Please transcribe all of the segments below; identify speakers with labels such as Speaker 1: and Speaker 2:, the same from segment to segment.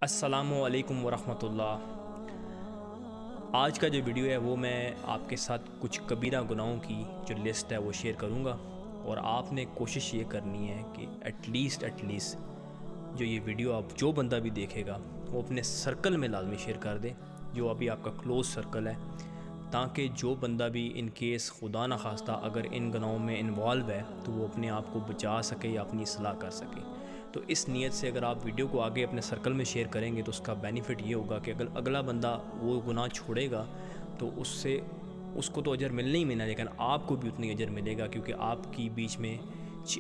Speaker 1: السلام علیکم ورحمۃ اللہ۔ آج کا جو ویڈیو ہے وہ میں آپ کے ساتھ کچھ کبیرہ گناہوں کی جو لسٹ ہے وہ شیئر کروں گا، اور آپ نے کوشش یہ کرنی ہے کہ ایٹ لیسٹ جو یہ ویڈیو آپ جو بندہ بھی دیکھے گا وہ اپنے سرکل میں لازمی شیئر کر دے، جو ابھی آپ کا کلوز سرکل ہے، تاکہ جو بندہ بھی ان کیس خدا نخواستہ اگر ان گناہوں میں انوالو ہے تو وہ اپنے آپ کو بچا سکے یا اپنی اصلاح کر سکے۔ تو اس نیت سے اگر آپ ویڈیو کو آگے اپنے سرکل میں شیئر کریں گے تو اس کا بینیفٹ یہ ہوگا کہ اگر اگلا بندہ وہ گناہ چھوڑے گا تو اس کو تو اجر ملنا ہی ملنا، لیکن آپ کو بھی اتنی اجر ملے گا، کیونکہ آپ کی بیچ میں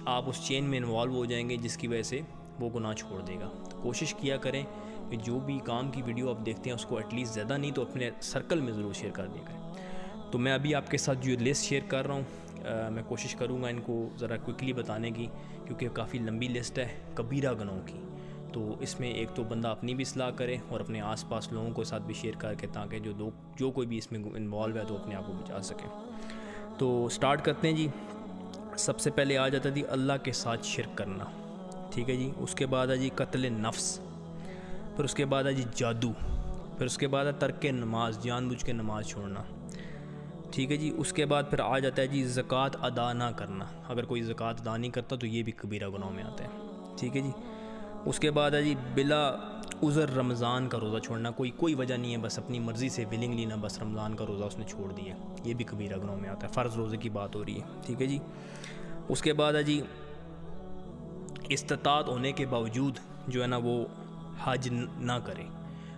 Speaker 1: آپ اس چین میں انوالو ہو جائیں گے جس کی وجہ سے وہ گناہ چھوڑ دے گا۔ تو کوشش کیا کریں کہ جو بھی کام کی ویڈیو آپ دیکھتے ہیں اس کو ایٹ لیسٹ زیادہ نہیں تو اپنے سرکل میں ضرور شیئر کر دیا کریں۔ تو میں ابھی آپ کے ساتھ جو لسٹ شیئر کر رہا ہوں، میں کوشش کروں گا ان کو ذرا کوئکلی بتانے کی، کیونکہ کافی لمبی لسٹ ہے کبیرہ گناہوں کی۔ تو اس میں ایک تو بندہ اپنی بھی اصلاح کرے اور اپنے آس پاس لوگوں کے ساتھ بھی شیئر کر کے، تاکہ جو کوئی بھی اس میں انوالو ہے تو اپنے آپ کو بچا سکے۔ تو سٹارٹ کرتے ہیں جی۔ سب سے پہلے آ جاتا ہے جی اللہ کے ساتھ شرک کرنا، ٹھیک ہے جی۔ اس کے بعد ہے جی قتل نفس، پھر اس کے بعد ہے جی جادو، پھر اس کے بعد ہے ترک نماز، جان بوجھ کے نماز چھوڑنا، ٹھیک ہے جی۔ اس کے بعد پھر آ جاتا ہے جی زکوٰۃ ادا نہ کرنا، اگر کوئی زکوٰۃ ادا نہیں کرتا تو یہ بھی کبیرہ گناہوں میں آتا ہے، ٹھیک ہے جی۔ اس کے بعد ہے جی بلا عذر رمضان کا روزہ چھوڑنا، کوئی وجہ نہیں ہے، بس اپنی مرضی سے ولنگلی نہ، بس رمضان کا روزہ اس نے چھوڑ دیا، یہ بھی کبیرہ گناہوں میں آتا ہے، فرض روزے کی بات ہو رہی ہے، ٹھیک ہے جی۔ اس کے بعد ہے جی استطاعت ہونے کے باوجود جو ہے نا وہ حج نہ کرے،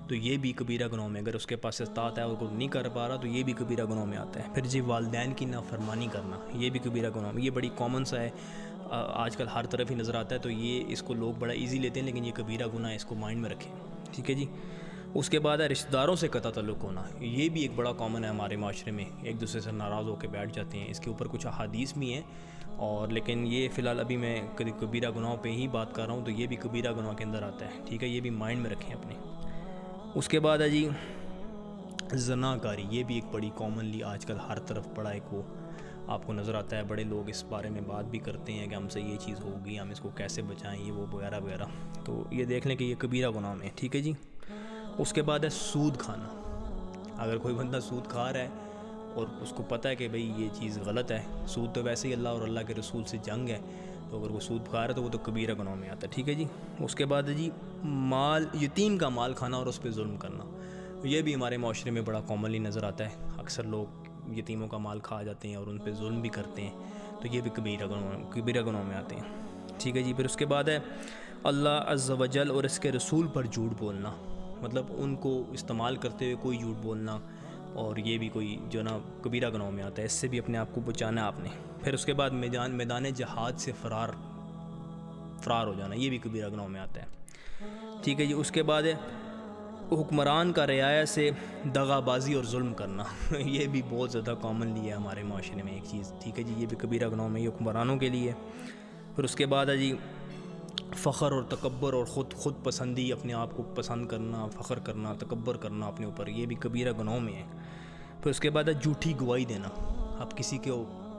Speaker 1: تو یہ بھی کبیرہ گناہوں میں، اگر اس کے پاس استطاعت ہے اور کوئی نہیں کر پا رہا تو یہ بھی کبیرہ گناہوں میں آتا ہے۔ پھر جی والدین کی نافرمانی کرنا، یہ بھی کبیرہ گناہوں میں، یہ بڑی کامن سا ہے، آج کل ہر طرف ہی نظر آتا ہے، تو یہ اس کو لوگ بڑا ایزی لیتے ہیں، لیکن یہ کبیرہ گناہ ہے، اس کو مائنڈ میں رکھیں، ٹھیک ہے جی۔ اس کے بعد ہے رشتہ داروں سے قطع تعلق ہونا، یہ بھی ایک بڑا کامن ہے ہمارے معاشرے میں، ایک دوسرے سے ناراض ہو کے بیٹھ جاتے ہیں، اس کے اوپر کچھ احادیث بھی ہیں، اور لیکن یہ فی الحال ابھی میں کبیرہ گناہوں پہ ہی بات کر رہا ہوں، تو یہ بھی کبیرہ گناہ کے اندر آتا ہے، ٹھیک ہے، یہ بھی مائنڈ میں رکھیں اپنے۔ اس کے بعد ہے جی زنا کاری، یہ بھی ایک بڑی کامنلی آج کل ہر طرف بڑا ایک وہ آپ کو نظر آتا ہے، بڑے لوگ اس بارے میں بات بھی کرتے ہیں کہ ہم سے یہ چیز ہوگی، ہم اس کو کیسے بچائیں، یہ وہ وغیرہ وغیرہ، تو یہ دیکھ لیں کہ یہ کبیرہ گناہ میں ہے، ٹھیک ہے جی۔ اس کے بعد ہے سود کھانا، اگر کوئی بندہ سود کھا رہا ہے اور اس کو پتہ ہے کہ بھئی یہ چیز غلط ہے، سود تو ویسے ہی اللہ اور اللہ کے رسول سے جنگ ہے، تو اگر وہ سود کھا رہا ہے تو وہ تو کبیرہ گناہوں میں آتا ہے، ٹھیک ہے جی۔ اس کے بعد ہے جی یتیم کا مال کھانا اور اس پہ ظلم کرنا، یہ بھی ہمارے معاشرے میں بڑا کامنلی نظر آتا ہے، اکثر لوگ یتیموں کا مال کھا جاتے ہیں اور ان پہ ظلم بھی کرتے ہیں، تو یہ بھی کبیرہ گناہوں میں آتے ہیں، ٹھیک ہے جی۔ پھر اس کے بعد ہے اللہ عز و جل اور اس کے رسول پر جھوٹ بولنا، مطلب ان کو استعمال کرتے ہوئے کوئی جھوٹ بولنا، اور یہ بھی کوئی جو نا کبیرہ گناہوں میں آتا ہے، اس سے بھی اپنے آپ کو بچانا ہے آپ نے۔ پھر اس کے بعد میدان جہاد سے فرار ہو جانا، یہ بھی کبیرہ گناہوں میں آتا ہے، ٹھیک ہے جی۔ اس کے بعد ہے حکمران کا رعایا سے دغا بازی اور ظلم کرنا، یہ بھی بہت زیادہ کامنلی ہے ہمارے معاشرے میں ایک چیز، ٹھیک ہے جی، یہ بھی کبیرہ گناہوں میں، یہ حکمرانوں کے لیے۔ پھر اس کے بعد ہے جی فخر اور تکبر اور خود پسندی، اپنے آپ کو پسند کرنا، فخر کرنا، تکبر کرنا اپنے اوپر، یہ بھی کبیرہ گناہوں میں ہے۔ پھر اس کے بعد ہے جھوٹی گواہی دینا، آپ کسی کے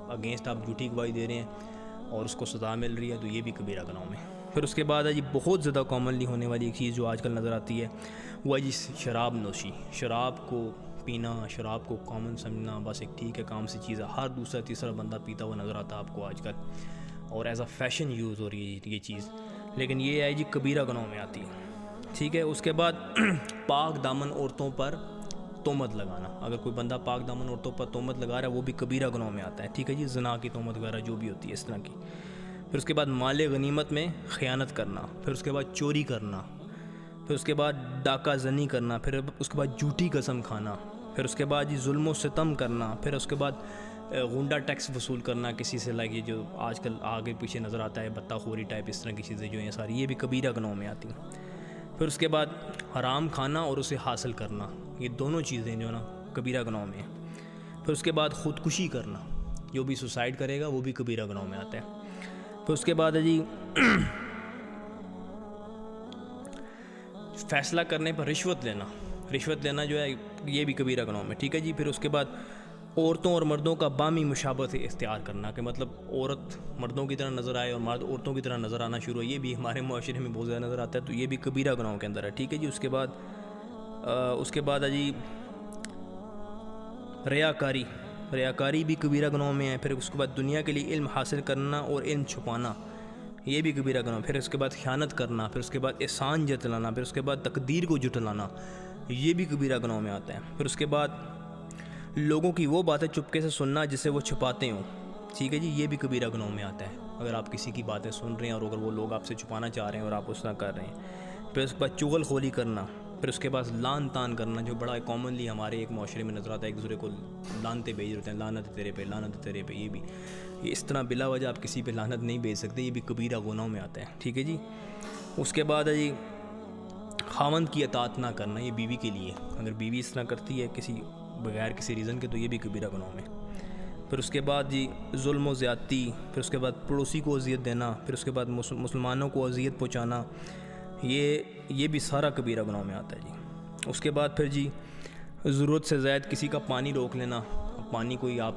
Speaker 1: اگینسٹ آپ جھوٹی گواہی دے رہے ہیں اور اس کو سزا مل رہی ہے، تو یہ بھی کبیرہ گناہوں میں۔ پھر اس کے بعد ہے جی بہت زیادہ کامنلی ہونے والی ایک چیز جو آج کل نظر آتی ہے، وہ ہے جی شراب نوشی، شراب کو پینا، شراب کو کامن سمجھنا، بس ایک ٹھیک ہے کام سی چیز ہے، ہر دوسرا تیسرا بندہ پیتا ہوا نظر آتا ہے آپ کو آج کل، اور ایز اے فیشن یوز ہو رہی ہے یہ چیز، لیکن یہ ہے جی کبیرہ گناہوں میں آتی ہے، ٹھیک ہے۔ اس کے بعد پاک دامن عورتوں پر تہمت لگانا، اگر کوئی بندہ پاک دامن عورتوں پر تہمت لگا رہا ہے وہ بھی کبیرہ گناہوں میں آتا ہے، ٹھیک ہے جی، زنا کی تہمت وغیرہ جو بھی ہوتی ہے اس طرح کی۔ پھر اس کے بعد مال غنیمت میں خیانت کرنا، پھر اس کے بعد چوری کرنا، پھر اس کے بعد ڈاکہ زنی کرنا، پھر اس کے بعد جھوٹی قسم کھانا، پھر اس کے بعد جی ظلم و ستم کرنا، پھر اس کے بعد غنڈہ ٹیکس وصول کرنا کسی سے، لائک یہ جو آج کل آگے پیچھے نظر آتا ہے بتہ خوری ٹائپ، اس طرح کی چیزیں جو ہیں ساری، یہ بھی کبیرہ گناہوں میں آتی ہیں۔ پھر اس کے بعد حرام کھانا اور اسے حاصل کرنا، یہ دونوں چیزیں جو نا کبیرہ گناہوں میں ہیں۔ پھر اس کے بعد خودکشی کرنا، جو بھی سوسائڈ کرے گا وہ بھی کبیرہ گناہوں میں آتا ہے۔ پھر اس کے بعد ہے جی فیصلہ کرنے پر رشوت لینا جو ہے یہ بھی کبیرہ گناہوں میں، ٹھیک ہے جی۔ پھر اس کے بعد عورتوں اور مردوں کا باہمی مشابہت اختیار کرنا، کہ مطلب عورت مردوں کی طرح نظر آئے اور مرد عورتوں کی طرح نظر آنا شروع ہو، یہ بھی ہمارے معاشرے میں بہت زیادہ نظر آتا ہے، تو یہ بھی کبیرہ گناہوں کے اندر ہے، ٹھیک ہے جی۔ اس کے بعد ہے جی ریاکاری بھی کبیرہ گناہوں میں ہے۔ پھر اس کے بعد دنیا کے لیے علم حاصل کرنا اور علم چھپانا، یہ بھی کبیرہ گناہ۔ پھر اس کے بعد خیانت کرنا، پھر اس کے بعد احسان جتلانا، پھر اس کے بعد تقدیر کو جھٹلانا، یہ بھی کبیرہ گناہوں میں آتا ہے۔ پھر اس کے بعد لوگوں کی وہ باتیں چپکے سے سننا جسے وہ چھپاتے ہوں، ٹھیک ہے جی، یہ بھی کبیرہ گناہوں میں آتا ہے۔ اگر آپ کسی کی باتیں سن رہے ہیں اور اگر وہ لوگ آپ سے چھپانا چاہ رہے ہیں اور آپ اس طرح کر رہے ہیں۔ پھر اس کے بعد چغل خوری کرنا، پھر اس کے بعد لعن طعن کرنا، جو بڑا کامنلی ہمارے ایک معاشرے میں نظر آتا ہے، ایک دوسرے کو لعنتیں بھیج رہتے ہیں، لعنت تیرے پہ، لعنت تیرے پہ، یہ اس طرح بلا وجہ آپ کسی پہ لعنت نہیں بھیج سکتے، یہ بھی کبیرہ گناہوں میں آتا ہے، ٹھیک ہے جی۔ اس کے بعد ہے جی خاوند کی اطاعت نہ کرنا، یہ بیوی کے لیے، اگر بیوی اس طرح کرتی ہے کسی بغیر کسی ریزن کے، تو یہ بھی کبیرہ گناہوں میں۔ پھر اس کے بعد جی ظلم و زیادتی، پھر اس کے بعد پڑوسی کو اذیت دینا، پھر اس کے بعد مسلمانوں کو اذیت پہنچانا، یہ بھی سارا کبیرہ گناہوں میں آتا ہے جی۔ اس کے بعد پھر جی ضرورت سے زائد کسی کا پانی روک لینا، پانی کوئی آپ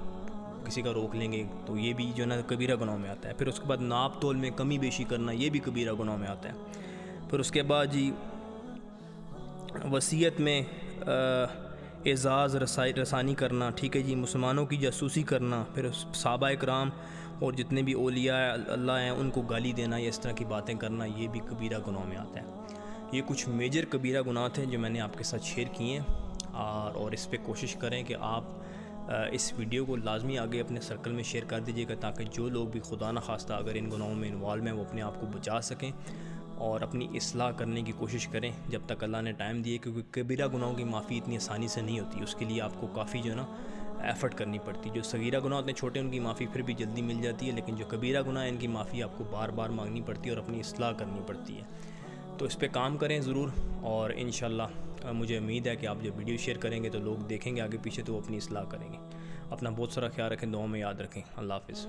Speaker 1: کسی کا روک لیں گے تو یہ بھی جو ہے نا کبیرہ گناہوں میں آتا ہے۔ پھر اس کے بعد ناپ تول میں کمی بیشی کرنا، یہ بھی کبیرہ گناہوں میں آتا ہے۔ پھر اس کے بعد جی وصیت میں اعزاز رسانی کرنا، ٹھیک ہے جی، مسلمانوں کی جاسوسی کرنا، پھر صحابہ اکرام اور جتنے بھی اولیاء اللہ ہیں ان کو گالی دینا یا اس طرح کی باتیں کرنا، یہ بھی کبیرہ گناہوں میں آتا ہے۔ یہ کچھ میجر کبیرہ گناہ تھے جو میں نے آپ کے ساتھ شیئر کیے ہیں، اور اس پہ کوشش کریں کہ آپ اس ویڈیو کو لازمی آگے اپنے سرکل میں شیئر کر دیجیے گا، تاکہ جو لوگ بھی خدا نخواستہ اگر ان گناہوں میں انوالو ہیں وہ اپنے آپ کو بچا سکیں اور اپنی اصلاح کرنے کی کوشش کریں جب تک اللہ نے ٹائم دیے، کیونکہ کبیرہ گناہوں کی معافی اتنی آسانی سے نہیں ہوتی، اس کے لیے آپ کو کافی جو ہے نا ایفرٹ کرنی پڑتی۔ جو صغیرہ گناہ ہوتے ہیں چھوٹے، ان کی معافی پھر بھی جلدی مل جاتی ہے، لیکن جو کبیرہ گناہ ہیں ان کی معافی آپ کو بار بار مانگنی پڑتی ہے اور اپنی اصلاح کرنی پڑتی ہے۔ تو اس پہ کام کریں ضرور، اور انشاءاللہ مجھے امید ہے کہ آپ جب ویڈیو شیئر کریں گے تو لوگ دیکھیں گے آگے پیچھے، تو وہ اپنی اصلاح کریں گے۔ اپنا بہت سارا خیال رکھیں، دعاؤں میں یاد رکھیں۔ اللہ حافظ۔